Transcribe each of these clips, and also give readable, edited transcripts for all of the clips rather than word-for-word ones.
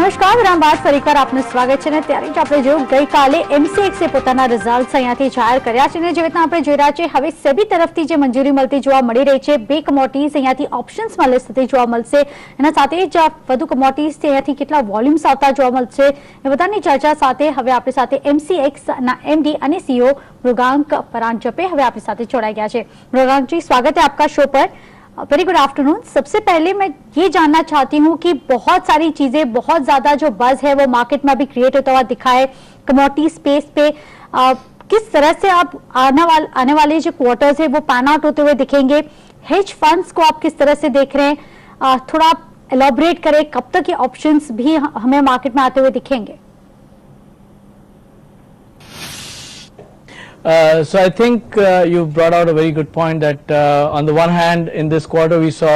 નમસ્કાર વિરામબાદ ફરીવાર આપનું સ્વાગત છે ને ત્યારે જ આપણે જોયું ગઈકાલે MCX એ પોતાના રિઝલ્ટ્સ અહીંયાથી જાહેર કર્યા છે ને જે રીતના આપણે જોઈ રહ્યા છે હવે સેબી તરફથી જે મંજૂરી મળતી જોવા મળી રહી છે બે કમોડિટીઝ અહીંયાથી ઓપ્શન્સમાં લિસ્ટ થતી જોવા મળશે એના સાથે જ વધુ કમોડિટીઝ અહીંયાથી કેટલા વોલ્યુમ્સ આવતા જોવા મળશે એ બધાની ચર્ચા સાથે હવે આપણી સાથે MCX ના MD અને CEO મૃગાંક પરાંજપે હવે આપણી સાથે જોડાઈ ગયા છે। मृगांक जी, स्वागत है आपका शो पर। Very good afternoon. सबसे पहले मैं ये जानना चाहती हूँ कि बहुत सारी चीजें, बहुत ज्यादा जो बज है वो मार्केट में अभी क्रिएट होता हुआ दिखा है कमोडिटी स्पेस पे। किस तरह से आप आने वाले जो क्वार्टर्स है वो पैन आउट होते हुए दिखेंगे? हेज फंड्स को आप किस तरह से देख रहे हैं? थोड़ा आप एलॉबरेट करें, कब तक ये ऑप्शंस भी हमें मार्केट में आते हुए दिखेंगे? So I think you brought out a very good point that on the one hand in this quarter we saw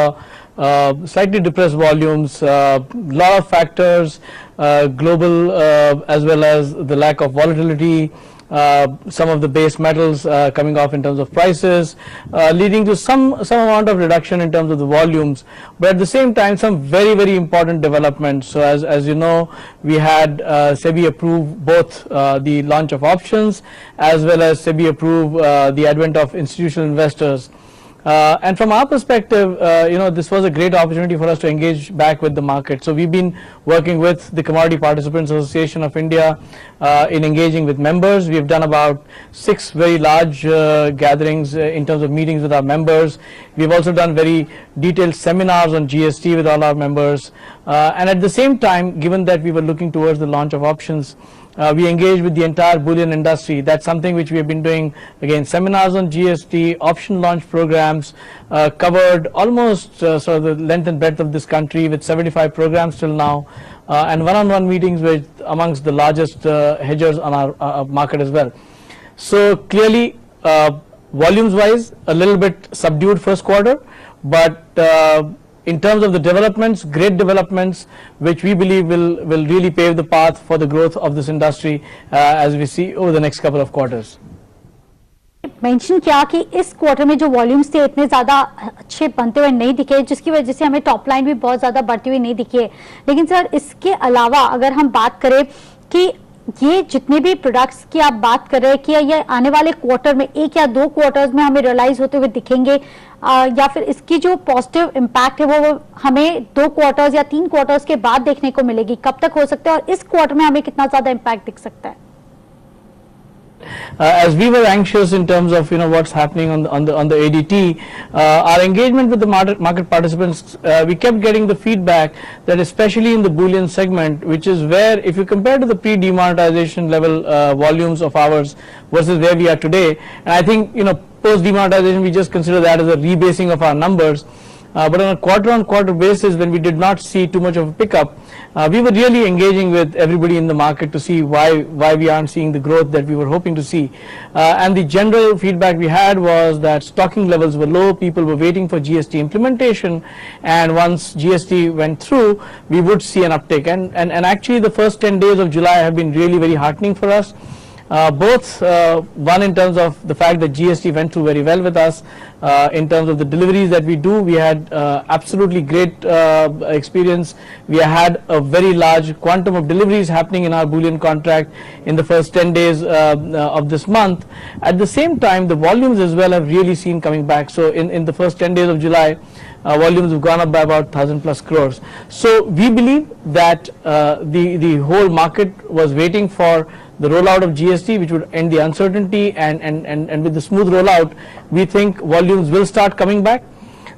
slightly depressed volumes, lot of factors, global as well as the lack of volatility, some of the base metals coming off in terms of prices, leading to some amount of reduction in terms of the volumes, but at the same time some very important developments. So as you know, we had SEBI approve both the launch of options as well as SEBI approve the advent of institutional investors. And from our perspective, you know, this was a great opportunity for us to engage back with the market. So we've been working with the Commodity Participants Association of India in engaging with members. We've done about 6 very large gatherings in terms of meetings with our members. We've also done very detailed seminars on GST with all our members. And at the same time, given that we were looking towards the launch of options, we engaged with the entire bullion industry. That's something which we have been doing, again, seminars on GST, option launch programs, covered almost sort of the length and breadth of this country with 75 programs till now, and one-on-one meetings with amongst the largest hedgers on our market as well. So clearly, volumes wise, a little bit subdued first quarter, but in terms of the developments, great developments which we believe will really pave the path for the growth of this industry as we see over the next couple of quarters. Mention किया कि इस quarter में जो volumes थे इतने ज्यादा अच्छे बनते हुए नहीं दिखे, जिसकी वजह से हमें टॉप लाइन भी बहुत ज्यादा बढ़ती हुई नहीं दिखी है। लेकिन सर, इसके अलावा अगर हम बात करें कि ये जितने भी प्रोडक्ट्स की आप बात कर रहे हैं कि ये आने वाले क्वार्टर में एक या दो क्वार्टर्स में हमें रियलाइज होते हुए दिखेंगे, या फिर इसकी जो पॉजिटिव इम्पैक्ट है वो हमें 2 क्वार्टर्स या 3 क्वार्टर्स के बाद देखने को मिलेगी, कब तक हो सकता है और इस क्वार्टर में हमें कितना ज्यादा इम्पैक्ट दिख सकता है? As we were anxious in terms of what's happening on the ADT, our engagement with the market participants, we kept getting the feedback that especially in the bullion segment, which is where if you compare to the pre-demonetization level volumes of ours versus where we are today, and I think post demonetization we just consider that as a rebasing of our numbers. But on a quarter-on-quarter basis, when we did not see too much of a pickup, we were really engaging with everybody in the market to see why we aren't seeing the growth that we were hoping to see. And the general feedback we had was that stocking levels were low, people were waiting for GST implementation, and once GST went through, we would see an uptick. And actually the first 10 days of July have been really very heartening for us. Both one in terms of the fact that GST went through very well with us, in terms of the deliveries that we do, we had absolutely great experience. We had a very large quantum of deliveries happening in our bullion contract in the first 10 days of this month. At the same time, the volumes as well have really seen coming back. So in the first 10 days of July, volumes have gone up by about 1,000+ crores. So we believe that the whole market was waiting for the rollout of GST, which would end the uncertainty, and with the smooth rollout, we think volumes will start coming back.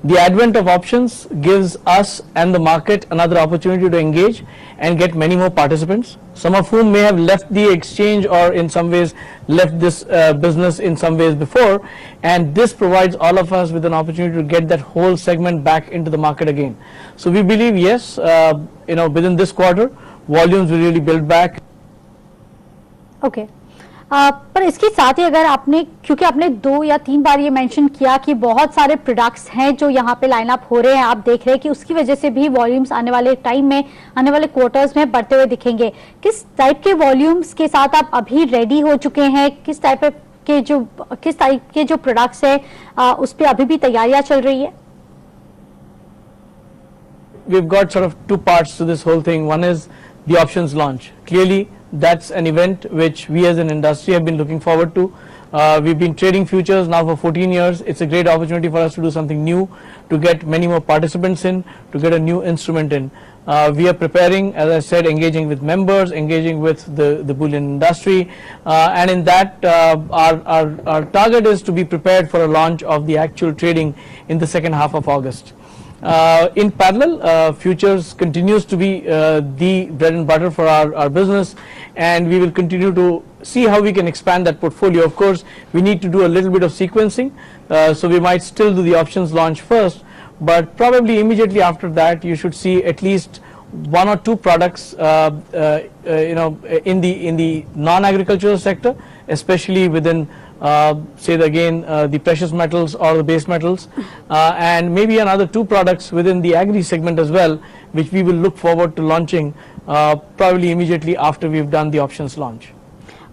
The advent of options gives us and the market another opportunity to engage and get many more participants, some of whom may have left the exchange or in some ways left this business in some ways before, and this provides all of us with an opportunity to get that whole segment back into the market again. So we believe, yes, within this quarter, volumes will really build back. Okay पर इसके साथ ही अगर आपने, क्योंकि आपने 2 या 3 बार ये mention किया कि बहुत सारे प्रोडक्ट्स हैं जो यहाँ पे लाइन अप हो रहे हैं, आप देख रहे हैं कि उसकी वजह से भी वॉल्यूम्स आने वाले टाइम में, आने वाले क्वार्टर्स में बढ़ते हुए दिखेंगे। किस टाइप के वॉल्यूम्स के साथ आप अभी रेडी हो चुके हैं? किस टाइप के जो प्रोडक्ट्स है उस पर अभी भी तैयारियां चल रही है? We've got sort of 2 parts to this whole thing. One is the options launch. Clearly, that's an event which we as an industry have been looking forward to. We've been trading futures now for 14 years. It's a great opportunity for us to do something new, to get many more participants in, to get a new instrument in. We are preparing, as I said, engaging with members, engaging with the bullion industry, and in that our target is to be prepared for a launch of the actual trading in the second half of August. In parallel, futures continues to be the bread and butter for our business, and we will continue to see how we can expand that portfolio. Of course, we need to do a little bit of sequencing, so we might still do the options launch first, but probably immediately after that you should see at least one or two products in the non-agricultural sector, especially within say the precious metals or the base metals, and maybe another two products within the agri segment as well, which we will look forward to launching probably immediately after we've done the options launch.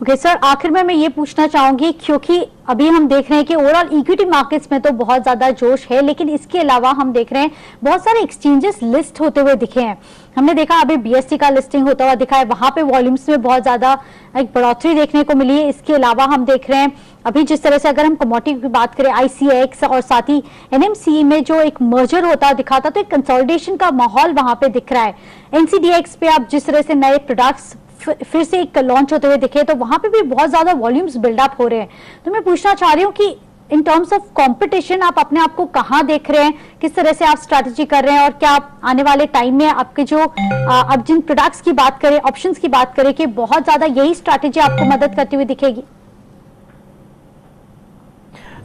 Okay sir, आखिर में मैं ये पूछना चाहूंगी, क्योंकि अभी हम देख रहे हैं कि ओवरऑल इक्विटी मार्केट्स में तो बहुत ज्यादा जोश है, लेकिन इसके अलावा हम देख रहे हैं बहुत सारे एक्सचेंजेस लिस्ट होते हुए दिखे हैं। हमने देखा अभी बीएसटी का लिस्टिंग होता हुआ दिखा है, वहां पे वॉल्यूम्स में बहुत ज्यादा एक बढ़ोतरी देखने को मिली है। इसके अलावा हम देख रहे हैं अभी जिस तरह से अगर हम कमोडिटी की बात करें, आईसीएक्स और साथ ही एनएमसी में जो एक मर्जर होता दिखा था, तो एक कंसोलिडेशन का माहौल वहां पे दिख रहा है। एनसीडीएक्स पे आप जिस तरह से नए प्रोडक्ट्स फिर से एक लॉन्च होते हुए दिखे, तो वहां पे भी बहुत ज्यादा वॉल्यूम्स बिल्डअप हो रहे हैं। तो मैं पूछना चाह रही हूँ कि इन टर्म्स ऑफ कंपटीशन आप अपने आप को कहाँ देख रहे हैं, किस तरह से आप स्ट्रैटेजी कर रहे हैं, और क्या आप आने वाले टाइम में आपके जो अब जिन प्रोडक्ट्स की बात करें, ऑप्शंस की बात करें, कि बहुत ज्यादा यही स्ट्रैटेजी आपको मदद करती हुई दिखेगी?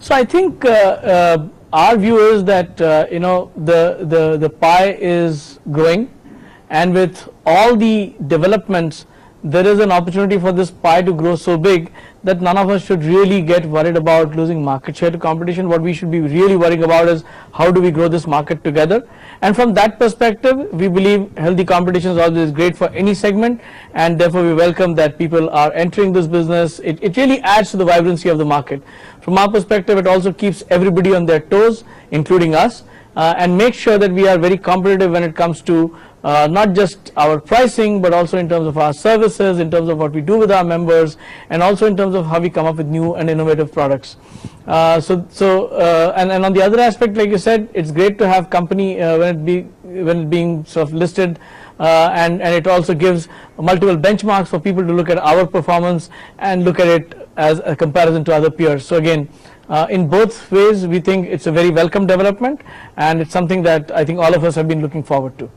So I think our view is that the pie is growing, and with all the developments, there is an opportunity for this pie to grow so big that none of us should really get worried about losing market share to competition. What we should be really worrying about is how do we grow this market together. And from that perspective, we believe healthy competition is always great for any segment, and therefore we welcome that people are entering this business. It really adds to the vibrancy of the market. From our perspective, it also keeps everybody on their toes, including us, and makes sure that we are very competitive when it comes to not just our pricing, but also in terms of our services, in terms of what we do with our members, and also in terms of how we come up with new and innovative products. And on the other aspect, like you said, it's great to have company when it being sort of listed, and it also gives multiple benchmarks for people to look at our performance and look at it as a comparison to other peers. So again, in both ways, we think it's a very welcome development, and it's something that I think all of us have been looking forward to.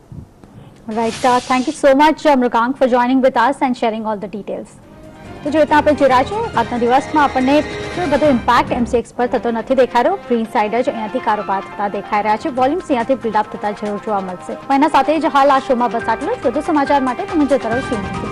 Right. Thank you so much, Mrugank, for joining with us and sharing all the details. તો જો આપણે જોઈ રહ્યા છો આજના દિવસમાં આપણને કોઈ બધો ઇમ્પેક્ટ એમસીએક્સ પર થતો નથી દેખાઈ રહ્યો. ગ્રીન સાઇડ જ અહીંયાથી કારોબાર થતા દેખાઈ રહ્યા છે. વોલ્યુમ્સ અહીંયાથી બિલ્ડઅપ થતા જરૂર જોવા મળશે. પણ એના સાથે જ હાલ આ શોમાં બસ આટલું જ. વધુ સમાચાર માટે તમે જોતા રહો CNBC.